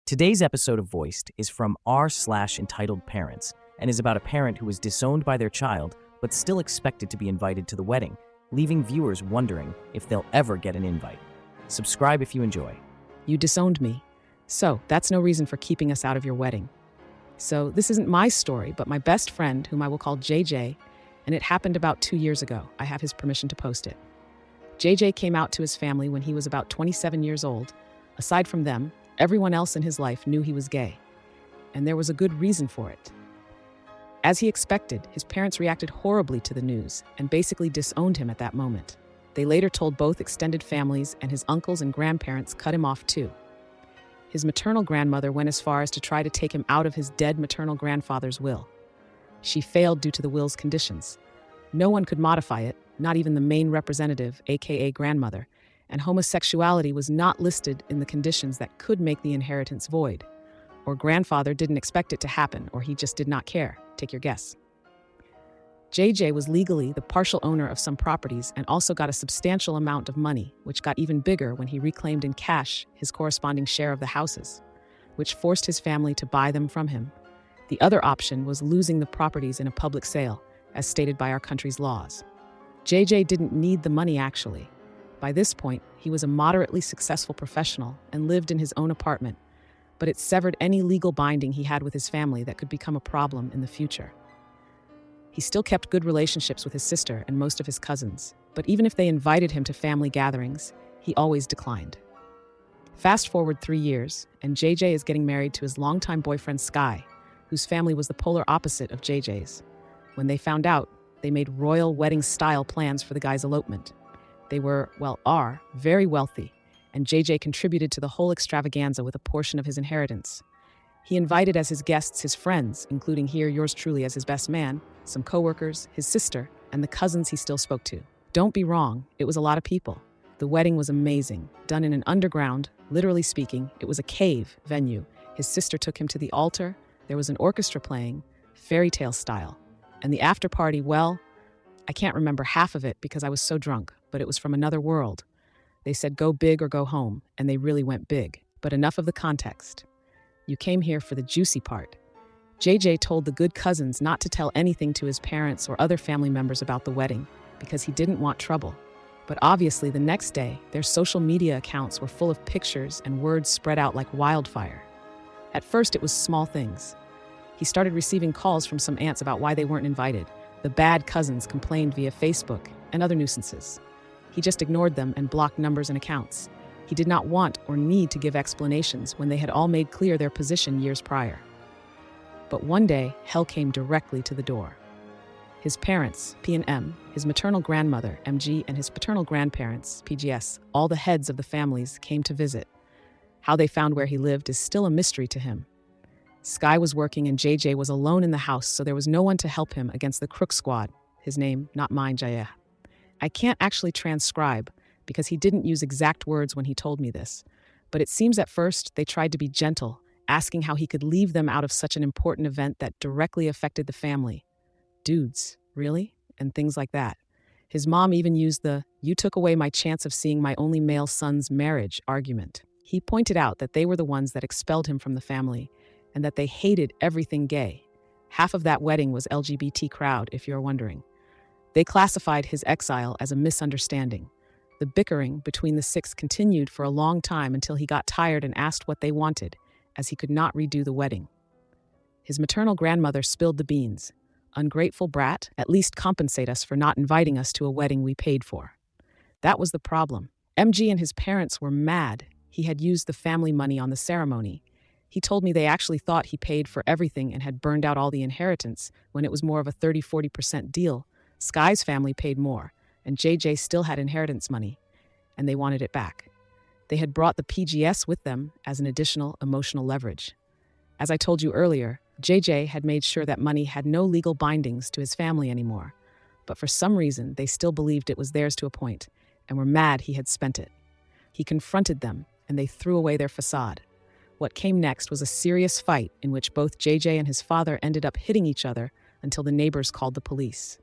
Today's episode of Voiced is from r/entitled parents and is about a parent who was disowned by their child but still expected to be invited to the wedding, leaving viewers wondering if they'll ever get an invite. Subscribe if you enjoy. You disowned me. So that's no reason for keeping us out of your wedding. So this isn't my story, but my best friend, whom I will call JJ, and it happened about 2 years ago. I have his permission to post it. JJ came out to his family when he was about 27 years old. Aside from them, everyone else in his life knew he was gay. And there was a good reason for it. As he expected, his parents reacted horribly to the news and basically disowned him at that moment. They later told both extended families, and his uncles and grandparents cut him off too. His maternal grandmother went as far as to try to take him out of his dead maternal grandfather's will. She failed due to the will's conditions. No one could modify it, not even the main representative, aka grandmother, and homosexuality was not listed in the conditions that could make the inheritance void. Or grandfather didn't expect it to happen, or he just did not care. Take your guess. JJ was legally the partial owner of some properties and also got a substantial amount of money, which got even bigger when he reclaimed in cash his corresponding share of the houses, which forced his family to buy them from him. The other option was losing the properties in a public sale, as stated by our country's laws. JJ didn't need the money actually. By this point, he was a moderately successful professional and lived in his own apartment, but it severed any legal binding he had with his family that could become a problem in the future. He still kept good relationships with his sister and most of his cousins, but even if they invited him to family gatherings, he always declined. Fast forward 3 years, and JJ is getting married to his longtime boyfriend Sky, whose family was the polar opposite of JJ's. When they found out, they made royal wedding-style plans for the guy's elopement. They are very wealthy, and JJ contributed to the whole extravaganza with a portion of his inheritance. He invited as his guests his friends, including here yours truly as his best man, some coworkers, his sister, and the cousins he still spoke to. Don't be wrong, it was a lot of people. The wedding was amazing, done in an underground, literally speaking, it was a cave venue. His sister took him to the altar, there was an orchestra playing, fairy tale style. And the after party, well, I can't remember half of it because I was so drunk, but it was from another world. They said go big or go home, and they really went big. But enough of the context. You came here for the juicy part. JJ told the good cousins not to tell anything to his parents or other family members about the wedding because he didn't want trouble. But obviously the next day, their social media accounts were full of pictures and words spread out like wildfire. At first it was small things. He started receiving calls from some aunts about why they weren't invited. The bad cousins complained via Facebook and other nuisances. He just ignored them and blocked numbers and accounts. He did not want or need to give explanations when they had all made clear their position years prior. But one day, hell came directly to the door. His parents, P and M, his maternal grandmother, MG, and his paternal grandparents, PGS, all the heads of the families came to visit. How they found where he lived is still a mystery to him. Sky was working and JJ was alone in the house, so there was no one to help him against the crook squad. His name, not mine, Jaya. I can't actually transcribe because he didn't use exact words when he told me this, but it seems at first they tried to be gentle, asking how he could leave them out of such an important event that directly affected the family. Dudes, really? And things like that. His mom even used the "you took away my chance of seeing my only male son's marriage" argument. He pointed out that they were the ones that expelled him from the family and that they hated everything gay. Half of that wedding was LGBT crowd, if you're wondering. They classified his exile as a misunderstanding. The bickering between the six continued for a long time until he got tired and asked what they wanted, as he could not redo the wedding. His maternal grandmother spilled the beans. Ungrateful brat, at least compensate us for not inviting us to a wedding we paid for. That was the problem. MG and his parents were mad. He had used the family money on the ceremony. He told me they actually thought he paid for everything and had burned out all the inheritance when it was more of a 30-40% deal. Sky's family paid more, and JJ still had inheritance money, and they wanted it back. They had brought the PGS with them as an additional emotional leverage. As I told you earlier, JJ had made sure that money had no legal bindings to his family anymore, but for some reason they still believed it was theirs to a point, and were mad he had spent it. He confronted them, and they threw away their facade. What came next was a serious fight in which both JJ and his father ended up hitting each other until the neighbors called the police.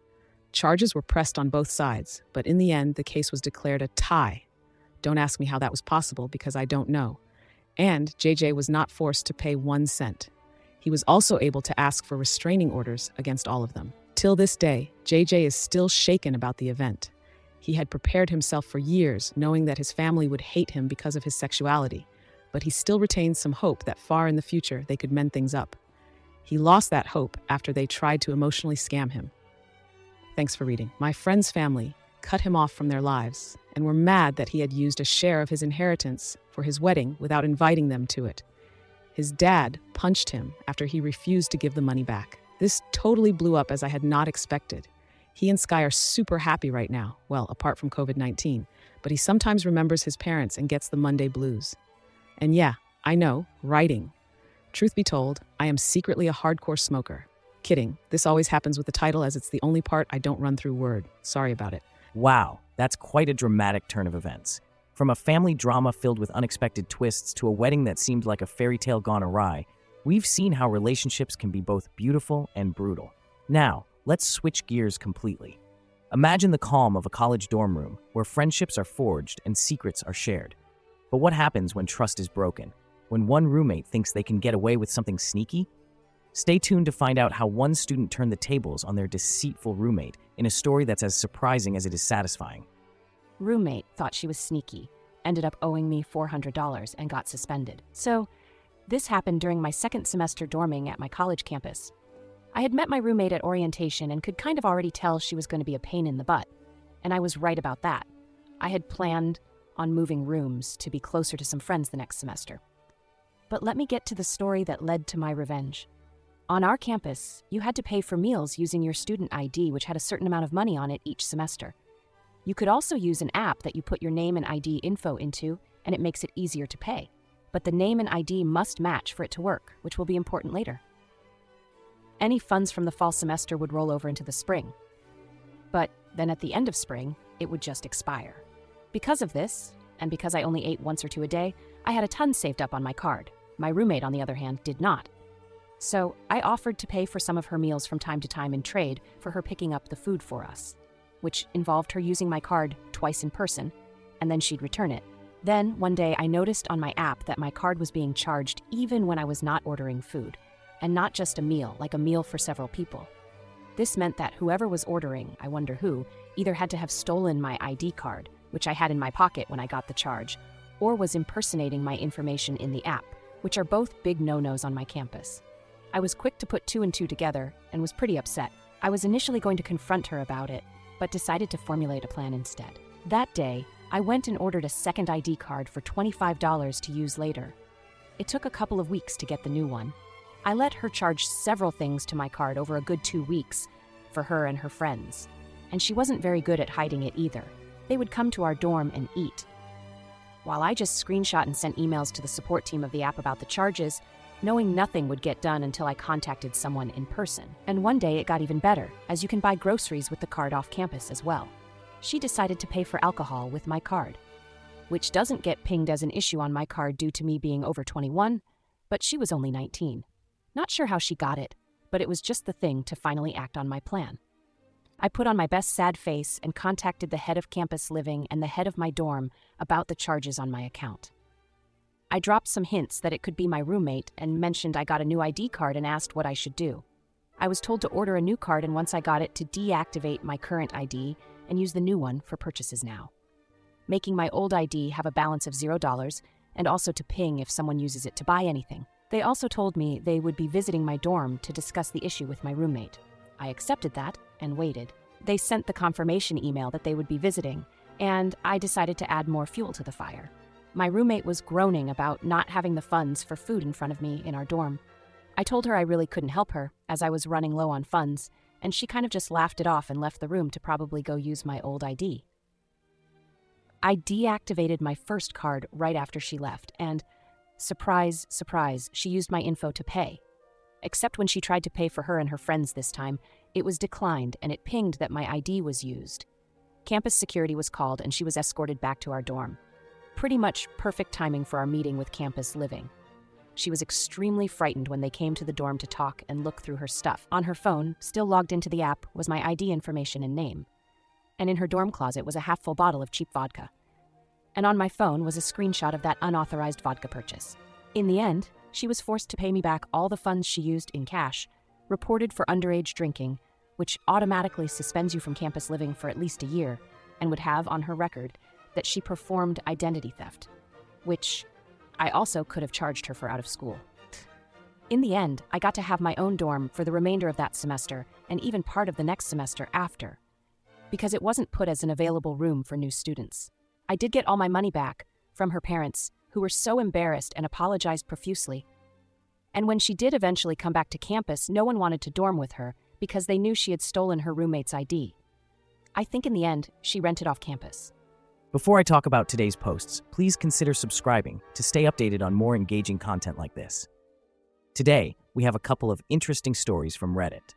Charges were pressed on both sides, but in the end, the case was declared a tie. Don't ask me how that was possible because I don't know. And JJ was not forced to pay 1 cent. He was also able to ask for restraining orders against all of them. Till this day, JJ is still shaken about the event. He had prepared himself for years, knowing that his family would hate him because of his sexuality, but he still retains some hope that far in the future they could mend things up. He lost that hope after they tried to emotionally scam him. Thanks for reading. My friend's family cut him off from their lives and were mad that he had used a share of his inheritance for his wedding without inviting them to it. His dad punched him after he refused to give the money back. This totally blew up as I had not expected. He and Sky are super happy right now, well, apart from COVID-19, but he sometimes remembers his parents and gets the Monday blues. And yeah, I know, writing. Truth be told, I am secretly a hardcore smoker. Kidding, this always happens with the title as it's the only part I don't run through Word. Sorry about it. Wow, that's quite a dramatic turn of events. From a family drama filled with unexpected twists to a wedding that seemed like a fairy tale gone awry, we've seen how relationships can be both beautiful and brutal. Now, let's switch gears completely. Imagine the calm of a college dorm room where friendships are forged and secrets are shared. But what happens when trust is broken? When one roommate thinks they can get away with something sneaky? Stay tuned to find out how one student turned the tables on their deceitful roommate in a story that's as surprising as it is satisfying. Roommate thought she was sneaky, ended up owing me $400 and got suspended. So, this happened during my second semester dorming at my college campus. I had met my roommate at orientation and could kind of already tell she was going to be a pain in the butt. And I was right about that. I had planned on moving rooms to be closer to some friends the next semester. But let me get to the story that led to my revenge. On our campus, you had to pay for meals using your student ID, which had a certain amount of money on it each semester. You could also use an app that you put your name and ID info into, and it makes it easier to pay. But the name and ID must match for it to work, which will be important later. Any funds from the fall semester would roll over into the spring. But then at the end of spring, it would just expire. Because of this, and because I only ate once or two a day, I had a ton saved up on my card. My roommate, on the other hand, did not. So I offered to pay for some of her meals from time to time in trade for her picking up the food for us, which involved her using my card twice in person, and then she'd return it. Then, one day, I noticed on my app that my card was being charged even when I was not ordering food, and not just a meal, like a meal for several people. This meant that whoever was ordering, I wonder who, either had to have stolen my ID card, which I had in my pocket when I got the charge, or was impersonating my information in the app, which are both big no-nos on my campus. I was quick to put 2 and 2 together and was pretty upset. I was initially going to confront her about it, but decided to formulate a plan instead. That day, I went and ordered a second ID card for $25 to use later. It took a couple of weeks to get the new one. I let her charge several things to my card over a good 2 weeks for her and her friends, and she wasn't very good at hiding it either. They would come to our dorm and eat. While I just screenshot and sent emails to the support team of the app about the charges, knowing nothing would get done until I contacted someone in person. And one day it got even better, as you can buy groceries with the card off campus as well. She decided to pay for alcohol with my card, which doesn't get pinged as an issue on my card due to me being over 21, but she was only 19. Not sure how she got it, but it was just the thing to finally act on my plan. I put on my best sad face and contacted the head of campus living and the head of my dorm about the charges on my account. I dropped some hints that it could be my roommate and mentioned I got a new ID card and asked what I should do. I was told to order a new card, and once I got it, to deactivate my current ID and use the new one for purchases now, making my old ID have a balance of $0 and also to ping if someone uses it to buy anything. They also told me they would be visiting my dorm to discuss the issue with my roommate. I accepted that and waited. They sent the confirmation email that they would be visiting, and I decided to add more fuel to the fire. My roommate was groaning about not having the funds for food in front of me in our dorm. I told her I really couldn't help her, as I was running low on funds, and she kind of just laughed it off and left the room to probably go use my old ID. I deactivated my first card right after she left, and surprise, surprise, she used my info to pay. Except when she tried to pay for her and her friends this time, it was declined and it pinged that my ID was used. Campus security was called and she was escorted back to our dorm. Pretty much perfect timing for our meeting with campus living. She was extremely frightened when they came to the dorm to talk and look through her stuff. On her phone, still logged into the app, was my ID information and name. And in her dorm closet was a half-full bottle of cheap vodka. And on my phone was a screenshot of that unauthorized vodka purchase. In the end, she was forced to pay me back all the funds she used in cash, reported for underage drinking, which automatically suspends you from campus living for at least a year, and would have on her record that she performed identity theft, which I also could have charged her for out of school. In the end, I got to have my own dorm for the remainder of that semester and even part of the next semester after, because it wasn't put as an available room for new students. I did get all my money back from her parents, who were so embarrassed and apologized profusely. And when she did eventually come back to campus, no one wanted to dorm with her because they knew she had stolen her roommate's ID. I think in the end, she rented off campus. Before I talk about today's posts, please consider subscribing to stay updated on more engaging content like this. Today, we have a couple of interesting stories from Reddit.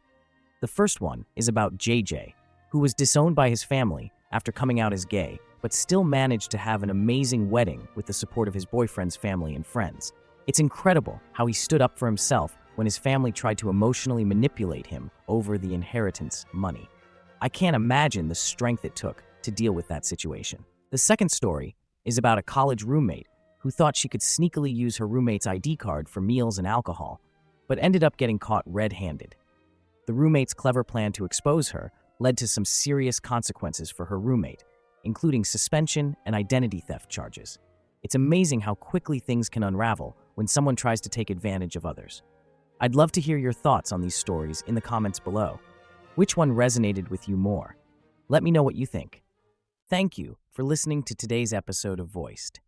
The first one is about JJ, who was disowned by his family after coming out as gay, but still managed to have an amazing wedding with the support of his boyfriend's family and friends. It's incredible how he stood up for himself when his family tried to emotionally manipulate him over the inheritance money. I can't imagine the strength it took to deal with that situation. The second story is about a college roommate who thought she could sneakily use her roommate's ID card for meals and alcohol, but ended up getting caught red-handed. The roommate's clever plan to expose her led to some serious consequences for her roommate, including suspension and identity theft charges. It's amazing how quickly things can unravel when someone tries to take advantage of others. I'd love to hear your thoughts on these stories in the comments below. Which one resonated with you more? Let me know what you think. Thank you for listening to today's episode of Voiced.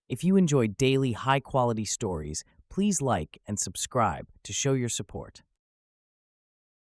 If you enjoyed daily, high-quality stories, please like and subscribe to show your support.